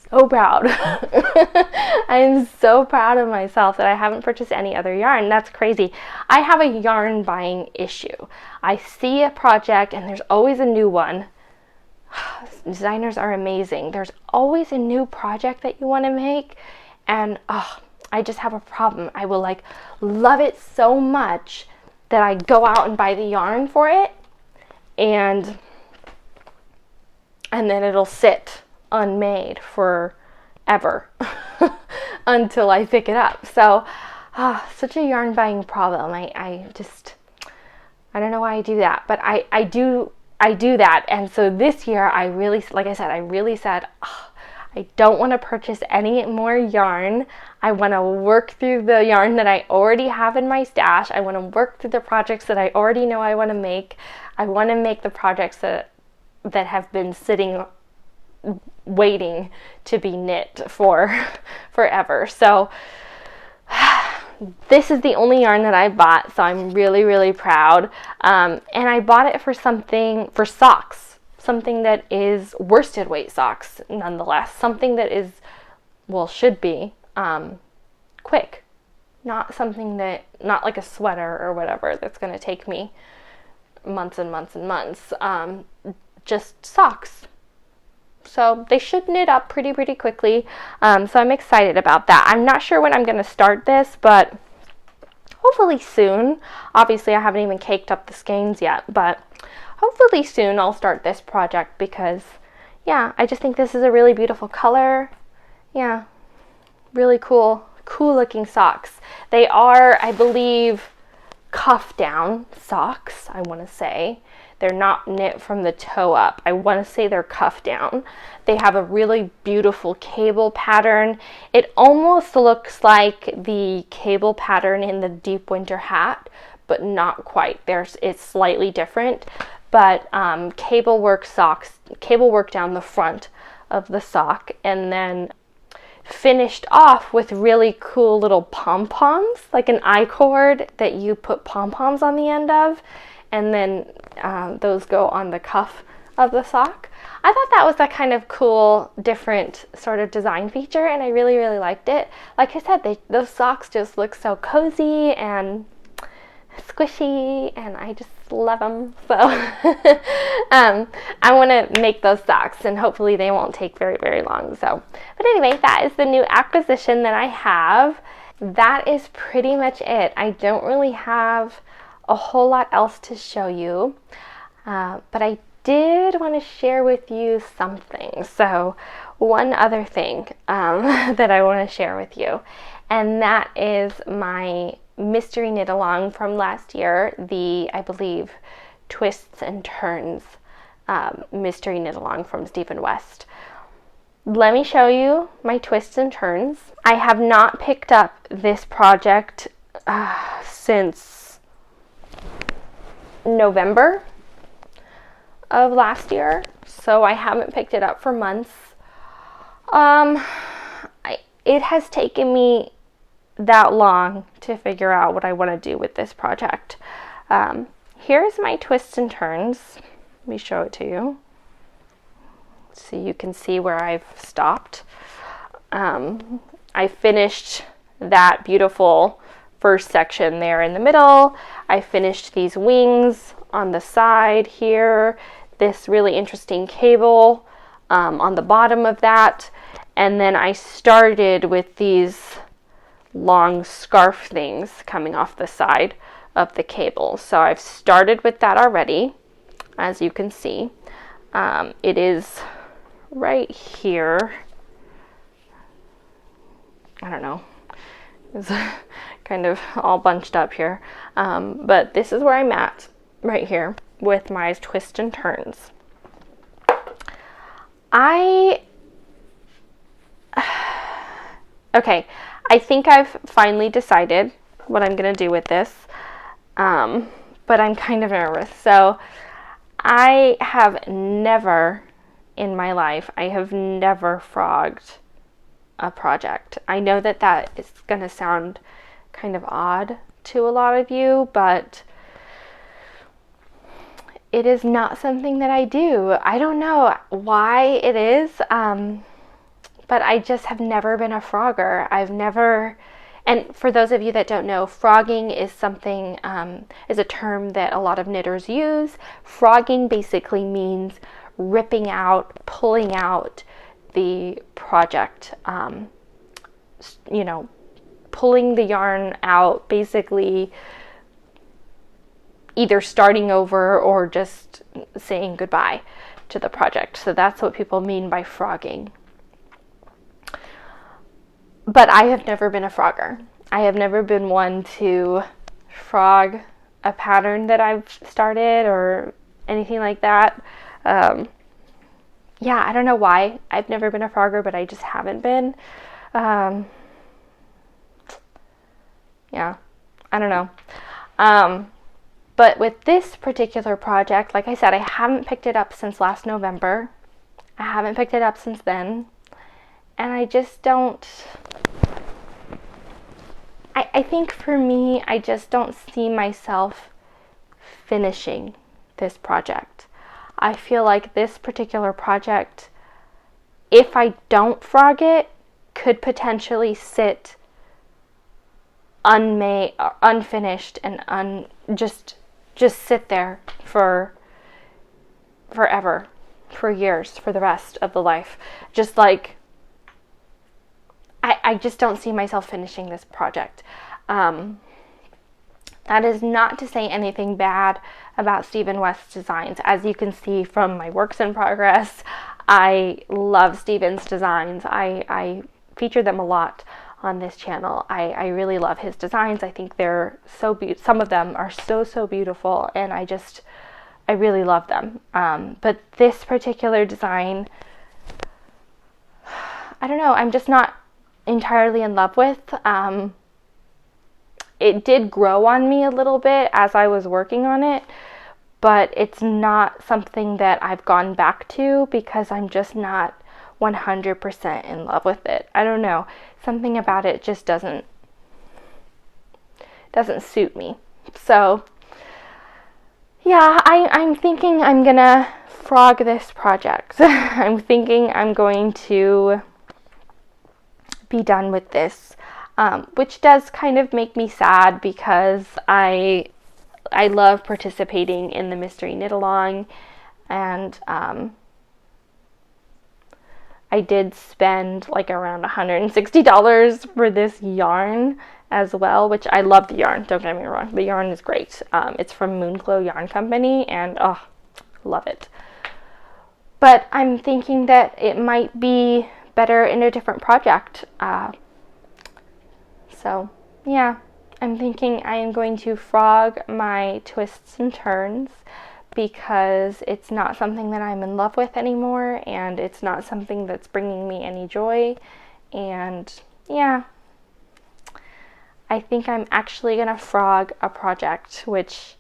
so proud. I am so proud of myself that I haven't purchased any other yarn. That's crazy. I have a yarn buying issue. I see a project and there's always a new one. Designers are amazing. There's always a new project that you want to make, and I just have a problem. I will like love it so much that I go out and buy the yarn for it, and then it'll sit unmade forever until I pick it up. So, such a yarn buying problem. I don't know why I do that, but I do that. And so this year I really, like I said, I I don't want to purchase any more yarn. I want to work through the yarn that I already have in my stash. I want to work through the projects that I already know I want to make. I want to make the projects that have been sitting waiting to be knit for forever. So this is the only yarn that I bought, so I'm really, really proud. And I bought it for socks, something that is worsted weight socks nonetheless, something that is, well, should be quick, not like a sweater or whatever that's going to take me months and months and months. Just socks. So they should knit up pretty quickly. So I'm excited about that. I'm not sure when I'm going to start this, but hopefully soon. Obviously, I haven't even caked up the skeins yet, but hopefully soon I'll start this project because, yeah, I just think this is a really beautiful color. Yeah, really cool looking socks. They are, I believe, cuff down socks, I want to say. They're not knit from the toe up. I want to say they're cuff down. They have a really beautiful cable pattern. It almost looks like the cable pattern in the deep winter hat, but not quite. It's slightly different, but cable work down the front of the sock, and then finished off with really cool little pom-poms, like an I-cord that you put pom-poms on the end of, and then those go on the cuff of the sock. I thought that was a kind of cool, different sort of design feature, and I really, really liked it. Like I said, those socks just look so cozy and squishy, and I just love them. So I want to make those socks, and hopefully they won't take very, very long. So, but anyway, that is the new acquisition that I have. That is pretty much it. I don't really have a whole lot else to show you, but I did want to share with you something. So one other thing that I want to share with you, and that is my mystery knit along from last year, I believe, Twists and Turns mystery knit along from Stephen West. Let me show you my twists and turns. I have not picked up this project since November of last year, so I haven't picked it up for months. It has taken me that long to figure out what I want to do with this project. Here's my twists and turns. Let me show it to you so you can see where I've stopped. I finished that beautiful first section there in the middle. I finished these wings on the side here, this really interesting cable on the bottom of that, and then I started with these long scarf things coming off the side of the cable. So I've started with that already, as you can see. It is right here. I don't know. It's kind of all bunched up here. But this is where I'm at right here with my twists and turns. Okay, I think I've finally decided what I'm going to do with this, but I'm kind of nervous. So I have never in my life, I have never frogged a project. I know that is going to sound kind of odd to a lot of you, but it is not something that I do. I don't know why it is, but I just have never been a frogger. And for those of you that don't know, frogging is something, is a term that a lot of knitters use. Frogging basically means ripping out, pulling out the project, pulling the yarn out, basically either starting over or just saying goodbye to the project. So that's what people mean by frogging. But I have never been a frogger. I have never been one to frog a pattern that I've started or anything like that. yeah, I don't know why. I've never been a frogger, but I just haven't been. Yeah, I don't know. But with this particular project, like I said, I haven't picked it up since last November. I haven't picked it up since then. And I just don't, I think for me, I just don't see myself finishing this project. I feel like this particular project, if I don't frog it, could potentially sit unfinished and just sit there for forever, for years, for the rest of the life. Just like, I just don't see myself finishing this project. That is not to say anything bad about Stephen West's designs. As you can see from my works in progress, I love Stephen's designs. I feature them a lot on this channel. I really love his designs. I think they're so beautiful. Some of them are so beautiful, and I really love them. But this particular design, I don't know, I'm just not entirely in love with. It did grow on me a little bit as I was working on it, but it's not something that I've gone back to because I'm just not 100% in love with it. I don't know. Something about it just doesn't suit me. So yeah, I'm thinking I'm gonna frog this project. I'm thinking I'm going to be done with this, which does kind of make me sad because I love participating in the mystery knit along, and I did spend like around $160 for this yarn as well, which I love the yarn, don't get me wrong. The yarn is great. It's from Moonclow Yarn Company, and love it. But I'm thinking that it might be better in a different project. So yeah, I'm thinking I am going to frog my twists and turns because it's not something that I'm in love with anymore, and it's not something that's bringing me any joy. And yeah, I think I'm actually gonna frog a project, which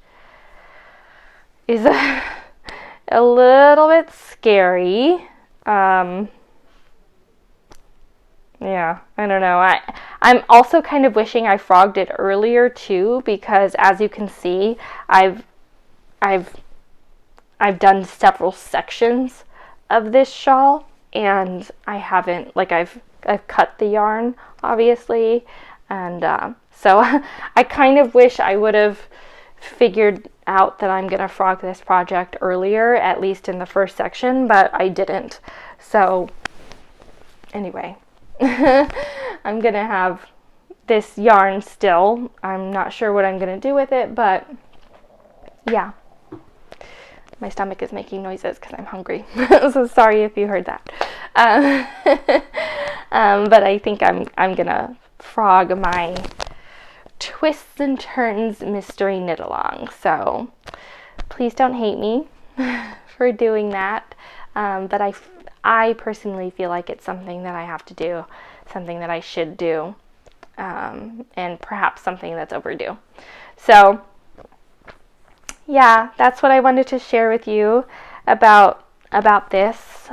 is a little bit scary. Yeah, I don't know. I'm also kind of wishing I frogged it earlier too, because as you can see, I've done several sections of this shawl, and I haven't, like, I've cut the yarn obviously, and so I kind of wish I would have figured out that I'm gonna frog this project earlier, at least in the first section, but I didn't. So anyway, I'm gonna have this yarn still. I'm not sure what I'm gonna do with it, but yeah. My stomach is making noises because I'm hungry. So sorry if you heard that. But I think I'm gonna frog my twists and turns mystery knit along. So please don't hate me for doing that. But I personally feel like it's something that I have to do, something that I should do, and perhaps something that's overdue. So yeah, that's what I wanted to share with you about this.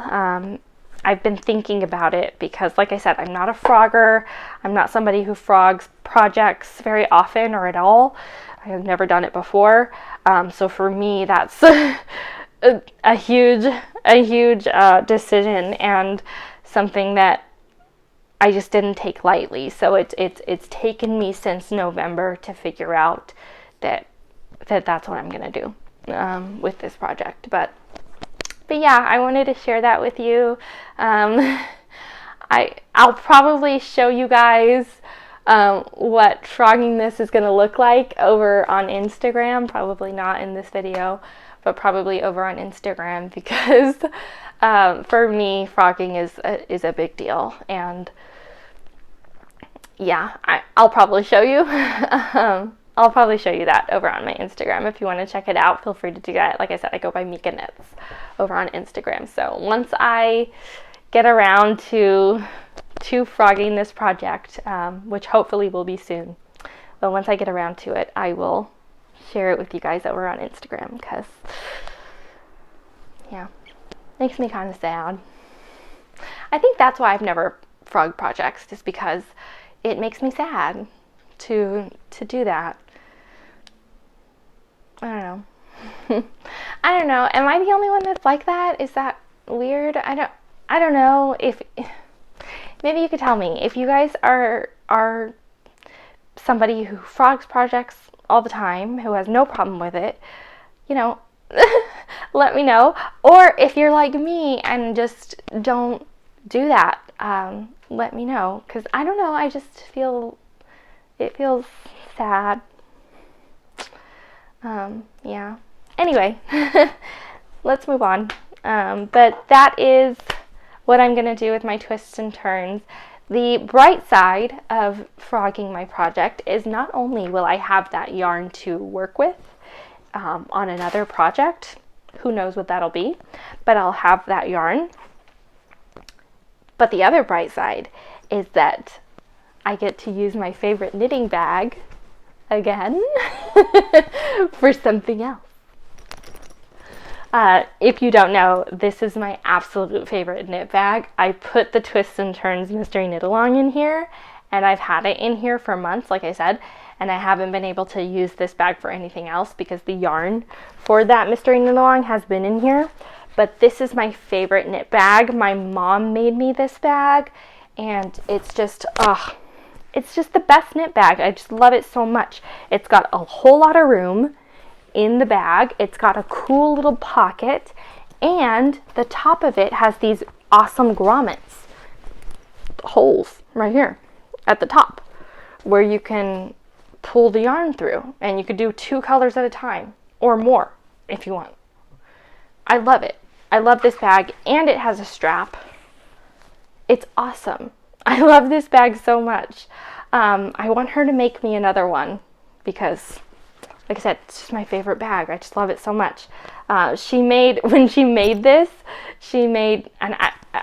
I've been thinking about it because, like I said, I'm not a frogger. I'm not somebody who frogs projects very often or at all. I have never done it before. So for me, that's a huge decision, and something that I just didn't take lightly. So it's taken me since November to figure out that's what I'm gonna do with this project. But yeah, I wanted to share that with you. I'll probably show you guys what frogging this is gonna look like over on Instagram. Probably not in this video, but probably over on Instagram, because for me, frogging is a big deal, and yeah, I'll probably show you. I'll probably show you that over on my Instagram. If you want to check it out, feel free to do that. Like I said, I go by Mika Knits over on Instagram. So once I get around to frogging this project, which hopefully will be soon, but once I get around to it, I will share it with you guys over on Instagram, because, yeah, makes me kind of sad. I think that's why I've never frogged projects, just because it makes me sad to do that. I don't know. I don't know. Am I the only one that's like that? Is that weird? I don't know. If maybe you could tell me if you guys are somebody who frogs projects all the time, who has no problem with it, you know, let me know. Or if you're like me and just don't do that, let me know, because I don't know, I just feel, it feels sad. Yeah. Anyway, let's move on. But that is what I'm going to do with my twists and turns. The bright side of frogging my project is not only will I have that yarn to work with on another project, who knows what that'll be, but I'll have that yarn. But the other bright side is that I get to use my favorite knitting bag again for something else. If you don't know, this is my absolute favorite knit bag. I put the Twists and Turns Mystery Knit Along in here, and I've had it in here for months, like I said, and I haven't been able to use this bag for anything else because the yarn for that Mystery Knit Along has been in here. But this is my favorite knit bag. My mom made me this bag, and it's just the best knit bag. I just love it so much. It's got a whole lot of room in the bag. It's got a cool little pocket, and the top of it has these awesome grommets, holes right here at the top, where you can pull the yarn through, and you could do 2 colors at a time or more if you want. I love it. I love this bag, and it has a strap. It's awesome. I love this bag so much. I want her to make me another one because, like I said, it's just my favorite bag. I just love it so much. When she made this, and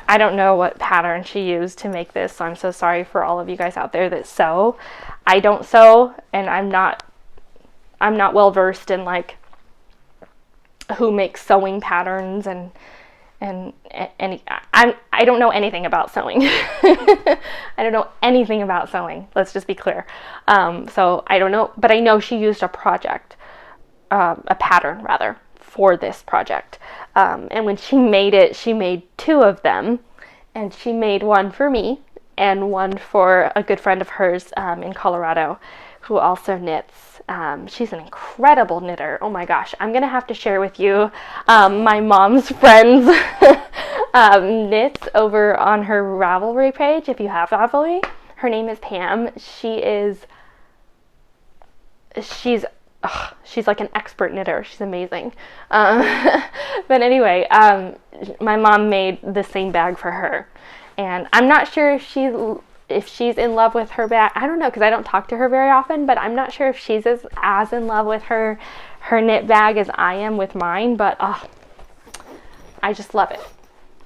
I don't know what pattern she used to make this, so I'm so sorry for all of you guys out there that sew. I don't sew, and I'm not well versed in like who makes sewing patterns and I don't know anything about sewing. I don't know anything about sewing. Let's just be clear. So I don't know, but I know she used a pattern rather, for this project. And when she made it, she made 2 of them, and she made one for me and one for a good friend of hers in Colorado who also knits. She's an incredible knitter. Oh my gosh, I'm gonna have to share with you my mom's friend's knits over on her Ravelry page. If you have Ravelry, her name is Pam. She's like an expert knitter. She's amazing. But anyway, my mom made the same bag for her, and I'm not sure if she's in love with her bag. I don't know, because I don't talk to her very often, but I'm not sure if she's as in love with her knit bag as I am with mine, but I just love it.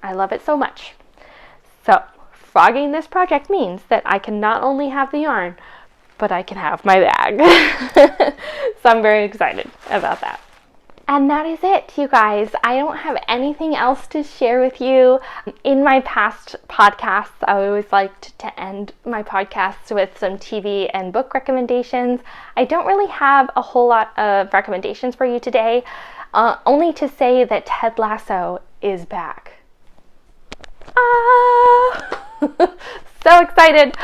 I love it so much. So frogging this project means that I can not only have the yarn, but I can have my bag. So I'm very excited about that. And that is it, you guys. I don't have anything else to share with you. In my past podcasts, I always liked to end my podcasts with some TV and book recommendations. I don't really have a whole lot of recommendations for you today, only to say that Ted Lasso is back. So excited.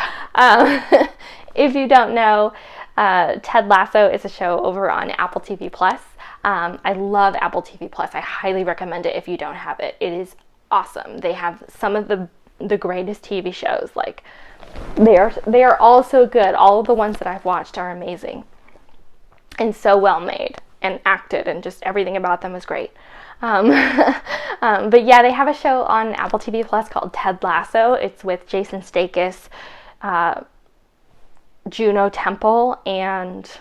If you don't know, Ted Lasso is a show over on Apple TV+. I love Apple TV+. I highly recommend it if you don't have it. It is awesome. They have some of the greatest TV shows. Like, they are all so good. All of the ones that I've watched are amazing and so well made and acted, and just everything about them is great. But yeah, they have a show on Apple TV+ called Ted Lasso. It's with Jason Sudeikis, Juno Temple, and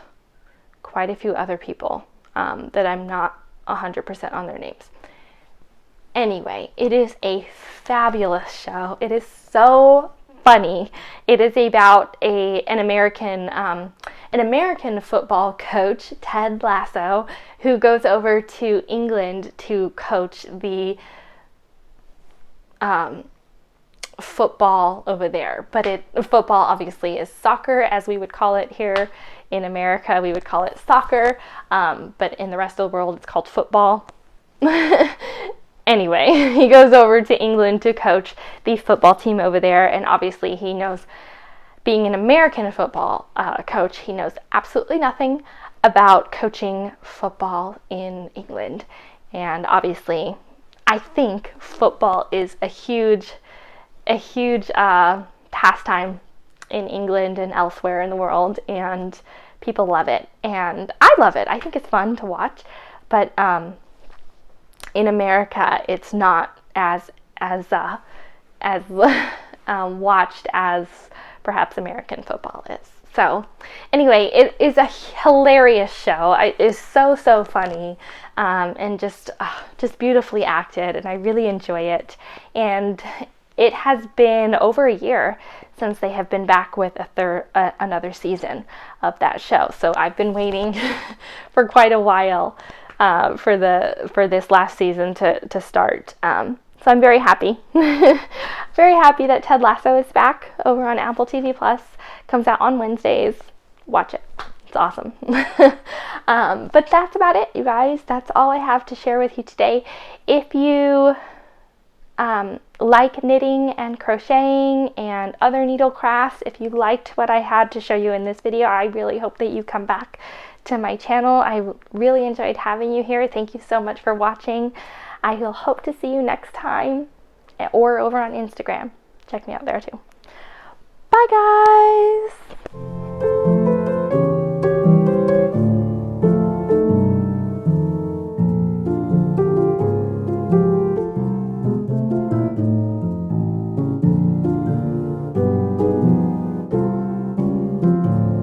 quite a few other people that I'm not 100% on their names. Anyway, it is a fabulous show. It is so funny. It is about an American football coach, Ted Lasso, who goes over to England to coach the football over there. But football obviously is soccer, as we would call it here in America. We would call it soccer, but in the rest of the world it's called football. Anyway, he goes over to England to coach the football team over there, and obviously he knows, being an American football coach, he knows absolutely nothing about coaching football in England. And obviously, I think football is a huge pastime in England and elsewhere in the world, and people love it, and I love it. I think it's fun to watch, but in America, it's not as watched as perhaps American football is. So anyway, it is a hilarious show. It is so funny, and just beautifully acted, and I really enjoy it. And it has been over a year since they have been back with another season of that show. So I've been waiting for quite a while for this last season to start. So I'm very happy. Very happy that Ted Lasso is back over on Apple TV Plus. Comes out on Wednesdays. Watch it. It's awesome. But that's about it, you guys. That's all I have to share with you today. If you like knitting and crocheting and other needle crafts, if you liked what I had to show you in this video, I really hope that you come back to my channel. I really enjoyed having you here. Thank you so much for watching. I will hope to see you next time, or over on Instagram. Check me out there too. Bye guys!